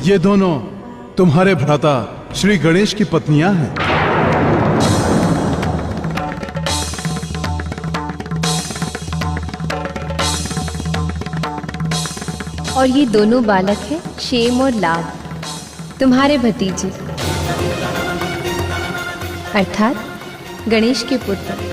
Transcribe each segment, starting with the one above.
ये दोनों तुम्हारे भ्राता श्री गणेश की पत्नियां हैं। और ये दोनों बालक हैं क्षेम और लाभ, तुम्हारे भतीजे, अर्थात गणेश के पुत्र।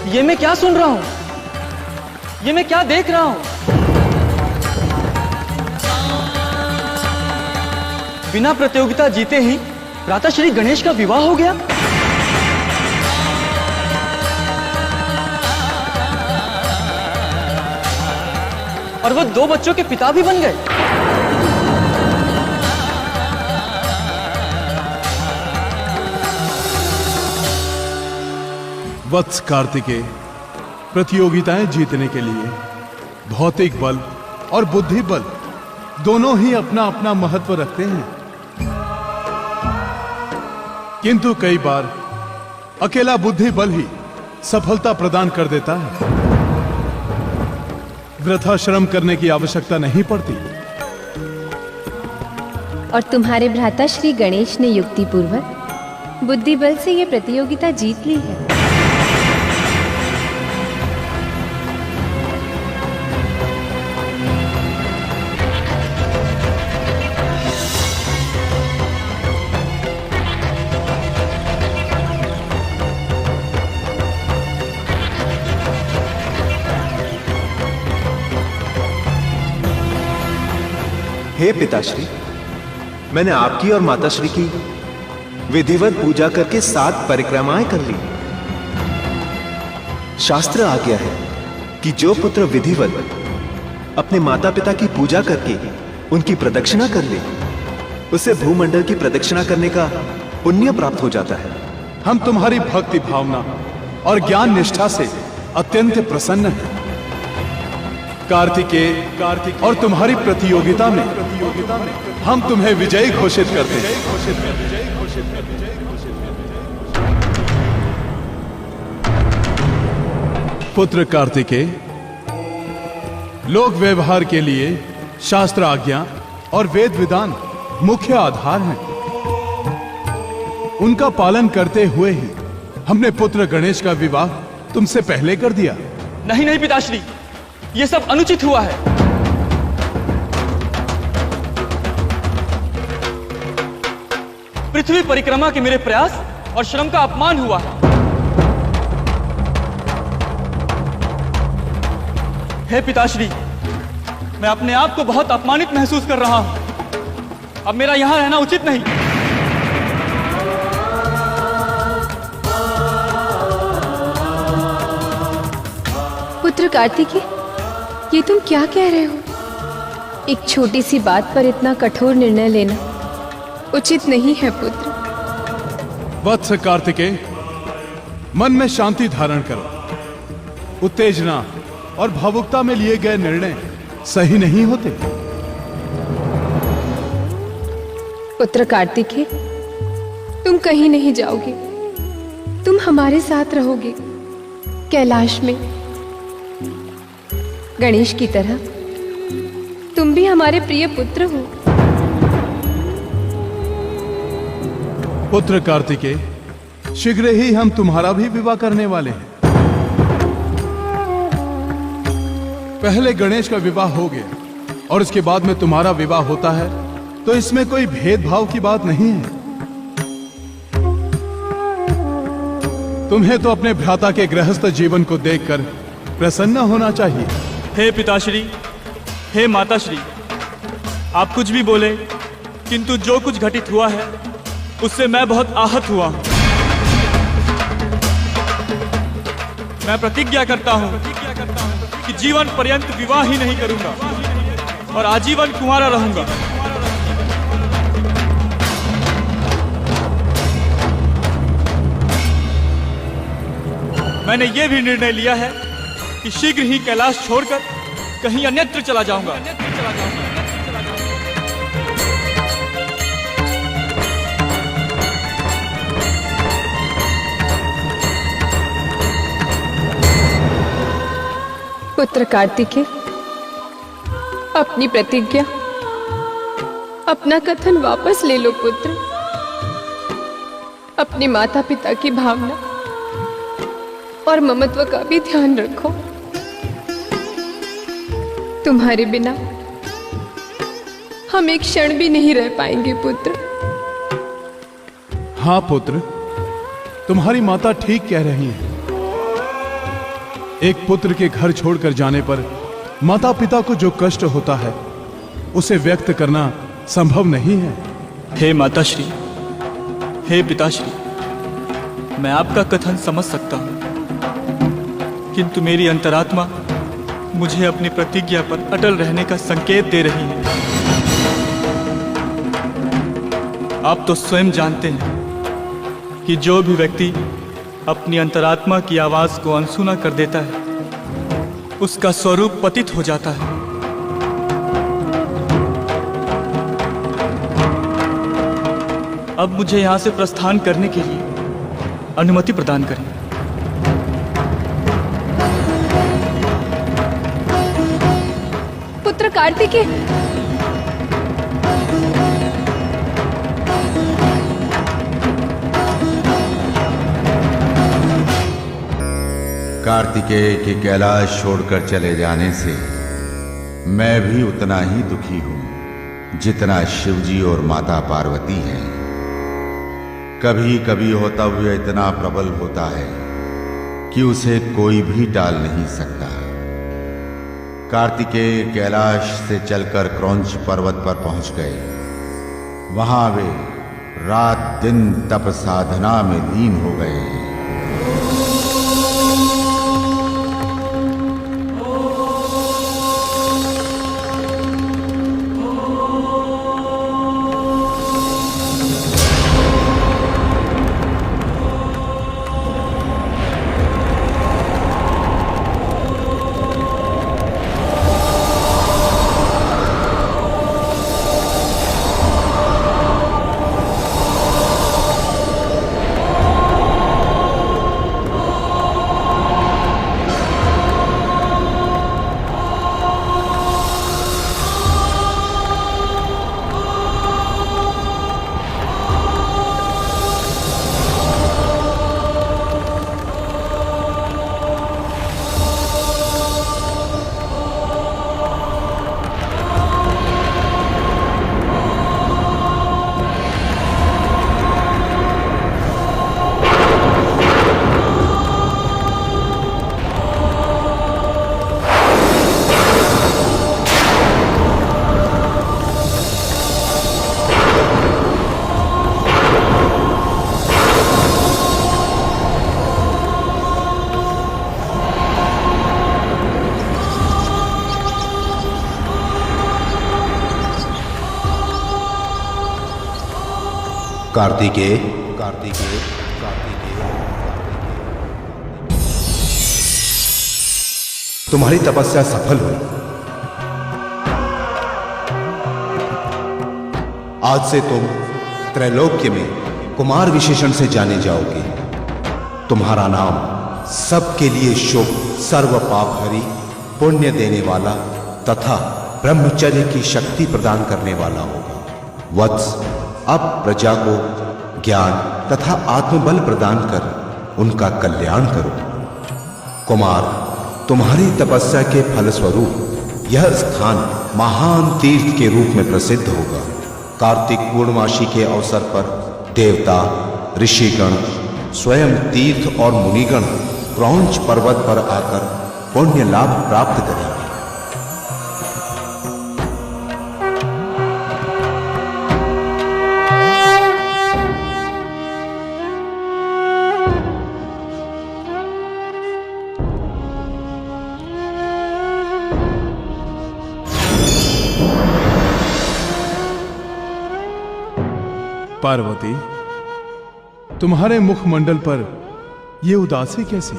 ये मैं क्या सुन रहा हूं? ये मैं क्या देख रहा हूं? बिना प्रतियोगिता जीते ही भ्राता श्री गणेश का विवाह हो गया। और वो 2 बच्चों के पिता भी बन गए। वत्स कार्तिकेय, प्रतियोगिताएं जीतने के लिए भौतिक बल और बुद्धि बल दोनों ही अपना अपना महत्व रखते हैं, किंतु कई बार अकेला बुद्धि बल ही सफलता प्रदान कर देता है। वृथा श्रम करने की आवश्यकता नहीं पड़ती। और तुम्हारे भ्राता श्री गणेश ने युक्तिपूर्वक बुद्धि बल से ये प्रतियोगिता जीत ली है। हे पिताश्री, मैंने आपकी और माताश्री की विधिवत पूजा करके 7 परिक्रमाएं कर ली। शास्त्र आ गया है कि जो पुत्र विधिवत अपने माता पिता की पूजा करके उनकी प्रदक्षिणा कर ले, उसे भूमंडल की प्रदक्षिणा करने का पुण्य प्राप्त हो जाता है। हम तुम्हारी भक्ति भावना और ज्ञान निष्ठा से अत्यंत प्रसन्न हैं। कार्तिकेय, और तुम्हारी प्रतियोगिता में हम तुम्हें विजयी घोषित करते हैं। पुत्र कार्तिकेय, लोक व्यवहार के लिए शास्त्र आज्ञा और वेद विधान मुख्य आधार हैं। उनका पालन करते हुए ही हमने पुत्र गणेश का विवाह तुमसे पहले कर दिया। नहीं नहीं पिताश्री, ये सब अनुचित हुआ है। पृथ्वी परिक्रमा के मेरे प्रयास और श्रम का अपमान हुआ है। हे पिताश्री, मैं अपने आप को बहुत अपमानित महसूस कर रहा हूं। अब मेरा यहां रहना उचित नहीं। पुत्र कार्तिकेय, ये तुम क्या कह रहे हो? एक छोटी सी बात पर इतना कठोर निर्णय लेना उचित नहीं है पुत्र। वत्स कार्तिकेय, मन में शांति धारण करो। उत्तेजना और भावुकता में लिए गए निर्णय सही नहीं होते। पुत्र कार्तिकेय, तुम कहीं नहीं जाओगे। तुम हमारे साथ रहोगे कैलाश में। गणेश की तरह तुम भी हमारे प्रिय पुत्र हो। पुत्र कार्तिकेय, शीघ्र ही हम तुम्हारा भी विवाह करने वाले हैं। पहले गणेश का विवाह हो गया और उसके बाद में तुम्हारा विवाह होता है, तो इसमें कोई भेदभाव की बात नहीं है। तुम्हें तो अपने भ्राता के गृहस्थ जीवन को देखकर प्रसन्न होना चाहिए। हे पिताश्री, हे माताश्री, आप कुछ भी बोले, किंतु जो कुछ घटित हुआ है उससे मैं बहुत आहत हुआ हूं। मैं प्रतिज्ञा करता हूं कि जीवन पर्यंत विवाह ही नहीं करूंगा और आजीवन कुंवारा रहूंगा। मैंने यह भी निर्णय लिया है कि शीघ्र ही कैलाश छोड़कर कहीं अन्यत्र चला जाऊंगा। पुत्र कार्तिकेय, अपनी प्रतिज्ञा, अपना कथन वापस ले लो पुत्र। अपने माता पिता की भावना और ममत्व का भी ध्यान रखो। तुम्हारे बिना हम एक क्षण भी नहीं रह पाएंगे पुत्र। हाँ पुत्र, तुम्हारी माता ठीक कह रही हैं। एक पुत्र के घर छोड़कर जाने पर माता पिता को जो कष्ट होता है उसे व्यक्त करना संभव नहीं है। हे माताश्री, हे पिताश्री, मैं आपका कथन समझ सकता हूं, किंतु मेरी अंतरात्मा मुझे अपनी प्रतिज्ञा पर अटल रहने का संकेत दे रही है। आप तो स्वयं जानते हैं कि जो भी व्यक्ति अपनी अंतरात्मा की आवाज को अनसुना कर देता है उसका स्वरूप पतित हो जाता है। अब मुझे यहां से प्रस्थान करने के लिए अनुमति प्रदान करें। पुत्र कार्तिकेय, कार्तिकेय के कैलाश छोड़कर चले जाने से मैं भी उतना ही दुखी हूं जितना शिवजी और माता पार्वती हैं। कभी कभी होता हुआ इतना प्रबल होता है कि उसे कोई भी टाल नहीं सकता। कार्तिकेय कैलाश से चलकर क्रौंच पर्वत पर पहुंच गए। वहां वे रात दिन तप साधना में लीन हो गए। कार्तिकेय, कार्तिकेय, कार्तिकेय, तुम्हारी तपस्या सफल हुई। आज से तुम त्रैलोक्य में कुमार विशेषण से जाने जाओगे। तुम्हारा नाम सबके लिए शुभ, सर्व पाप हरि, पुण्य देने वाला तथा ब्रह्मचर्य की शक्ति प्रदान करने वाला होगा। वत्स, अब प्रजा को ज्ञान तथा आत्मबल प्रदान कर उनका कल्याण करो। कुमार, तुम्हारी तपस्या के फलस्वरूप यह स्थान महान तीर्थ के रूप में प्रसिद्ध होगा। कार्तिक पूर्णमासी के अवसर पर देवता, ऋषिगण, स्वयं तीर्थ और मुनिगण क्रौंच पर्वत पर आकर पुण्य लाभ प्राप्त करेंगे। पार्वती, तुम्हारे मुखमंडल पर यह उदासी कैसी?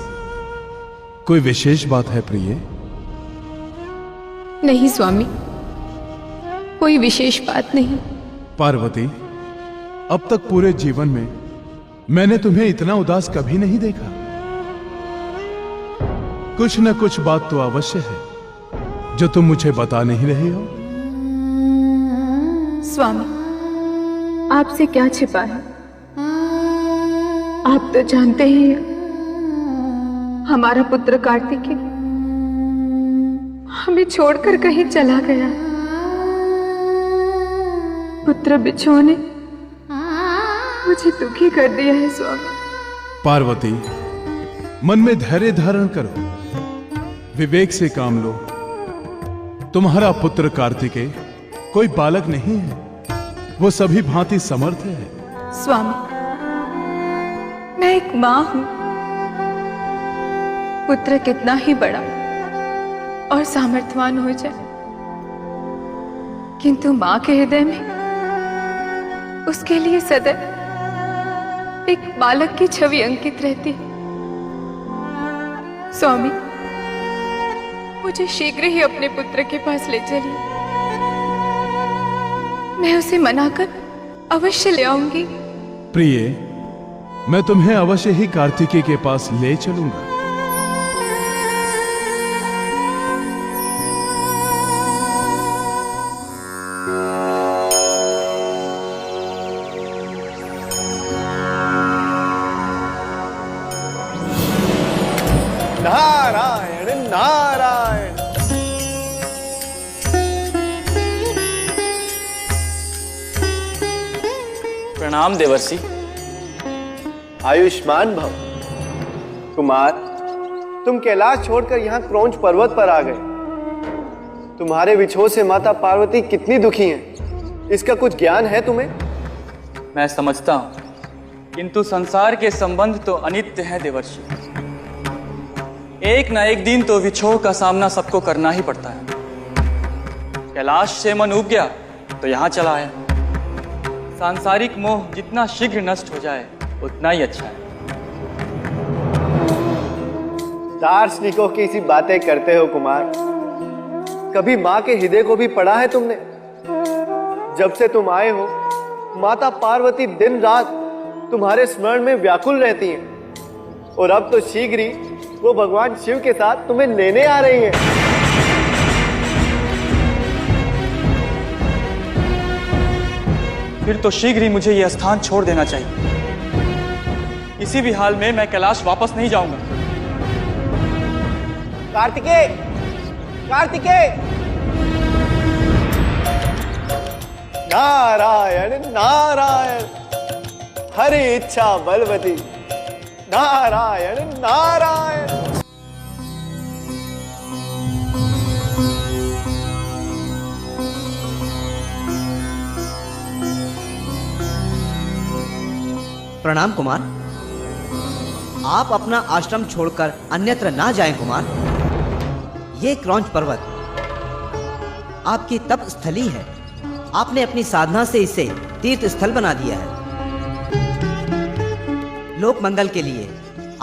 कोई विशेष बात है प्रिय? नहीं स्वामी, कोई विशेष बात नहीं। पार्वती, अब तक पूरे जीवन में मैंने तुम्हें इतना उदास कभी नहीं देखा। कुछ न कुछ बात तो अवश्य है जो तुम मुझे बता नहीं रहे हो। स्वामी, आपसे क्या छिपा है? आप तो जानते ही हैं, हमारा पुत्र कार्तिकेय हमें छोड़कर कहीं चला गया। पुत्र बिछोह ने मुझे दुखी कर दिया है स्वामी। पार्वती, मन में धैर्य धारण करो, विवेक से काम लो। तुम्हारा पुत्र कार्तिकेय कोई बालक नहीं है, वो सभी भांति समर्थ है। स्वामी, मैं एक मां हूं। पुत्र कितना ही बड़ा और सामर्थ्यवान हो जाए, किंतु मां के हृदय में उसके लिए सदैव एक बालक की छवि अंकित रहती है। स्वामी, मुझे शीघ्र ही अपने पुत्र के पास ले चलिए। मैं उसे मनाकर अवश्य ले आऊंगी। प्रिय, मैं तुम्हें अवश्य ही कार्तिकेय के पास ले चलूंगा। नारायण नारायण। प्रणाम देवर्षि। आयुष्मान भव। कुमार, तुम कैलाश छोड़कर यहाँ क्रौंच पर्वत पर आ गए। तुम्हारे विछोह से माता पार्वती कितनी दुखी हैं, इसका कुछ ज्ञान है तुम्हें? मैं समझता हूँ, किंतु संसार के संबंध तो अनित्य हैं देवर्षि। एक न एक दिन तो विछोह का सामना सबको करना ही पड़ता है। कैलाश से मन उब गया तो यहाँ चला आया। सांसारिक मोह जितना शीघ्र नष्ट हो जाए उतना ही अच्छा है। दार्शनिकों की सी बातें करते हो कुमार। कभी माँ के हृदय को भी पढ़ा है तुमने? जब से तुम आए हो, माता पार्वती दिन रात तुम्हारे स्मरण में व्याकुल रहती हैं, और अब तो शीघ्र ही वो भगवान शिव के साथ तुम्हें लेने आ रही हैं। फिर तो शीघ्र ही मुझे यह स्थान छोड़ देना चाहिए। किसी भी हाल में मैं कैलाश वापस नहीं जाऊंगा। कार्तिकेय, कार्तिकेय! नारायण नारायण, हरि इच्छा बलवती। नारायण नारायण। प्रणाम कुमार। आप अपना आश्रम छोड़कर अन्यत्र ना जाएं कुमार। ये क्रौंच पर्वत आपकी तप स्थली है। आपने अपनी साधना से इसे तीर्थ स्थल बना दिया है। लोक मंगल के लिए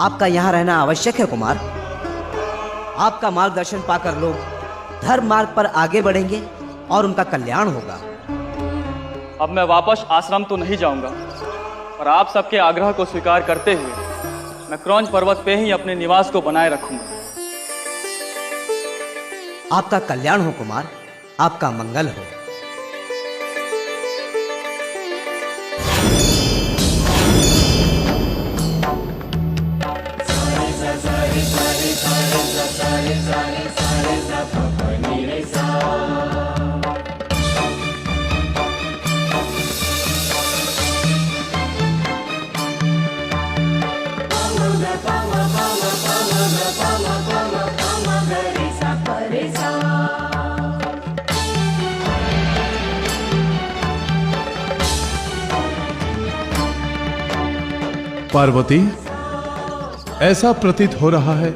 आपका यहाँ रहना आवश्यक है कुमार। आपका मार्गदर्शन पाकर लोग धर्म मार्ग पर आगे बढ़ेंगे और उनका कल्याण होगा। अब मैं वापस आश्रम तो नहीं जाऊंगा, और आप सबके आग्रह को स्वीकार करते हुए मैं क्रौंच पर्वत पे ही अपने निवास को बनाए रखूंगा। आपका कल्याण हो कुमार, आपका मंगल हो। पार्वती, ऐसा प्रतीत हो रहा है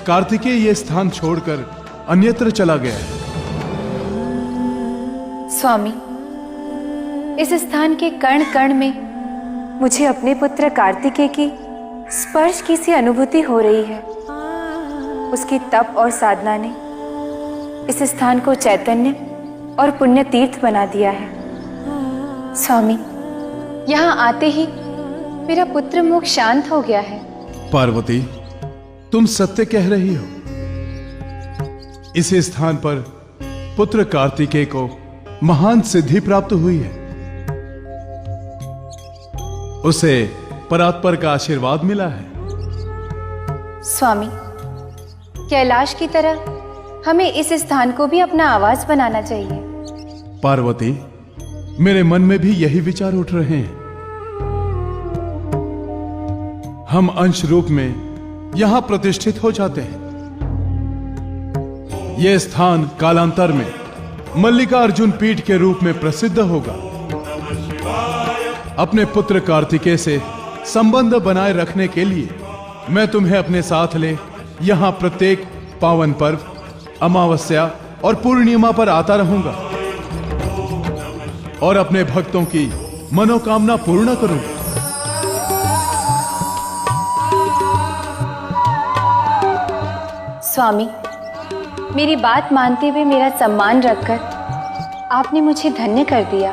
कार्तिकेय ये स्थान छोड़कर अन्यत्र चला गया है। स्वामी, इस स्थान के कण कण में मुझे अपने पुत्र कार्तिकेय की स्पर्श की सी अनुभूति हो रही है। उसकी तप और साधना ने इस स्थान को चैतन्य और पुण्य तीर्थ बना दिया है। स्वामी, यहाँ आते ही मेरा पुत्र मुख शांत हो गया है। पार्वती, तुम सत्य कह रही हो। इस स्थान पर पुत्र कार्तिकेय को महान सिद्धि प्राप्त हुई है। उसे परात्पर का आशीर्वाद मिला है। स्वामी, कैलाश की तरह हमें इस स्थान को भी अपना आवास बनाना चाहिए। पार्वती, मेरे मन में भी यही विचार उठ रहे हैं। हम अंश रूप में यहां प्रतिष्ठित हो जाते हैं। यह स्थान कालांतर में मल्लिका अर्जुन पीठ के रूप में प्रसिद्ध होगा। अपने पुत्र कार्तिकेय से संबंध बनाए रखने के लिए मैं तुम्हें अपने साथ ले यहां प्रत्येक पावन पर्व, अमावस्या और पूर्णिमा पर आता रहूंगा और अपने भक्तों की मनोकामना पूर्ण करूंगा। स्वामी, मेरी बात मानते हुए मेरा सम्मान रखकर आपने मुझे धन्य कर दिया।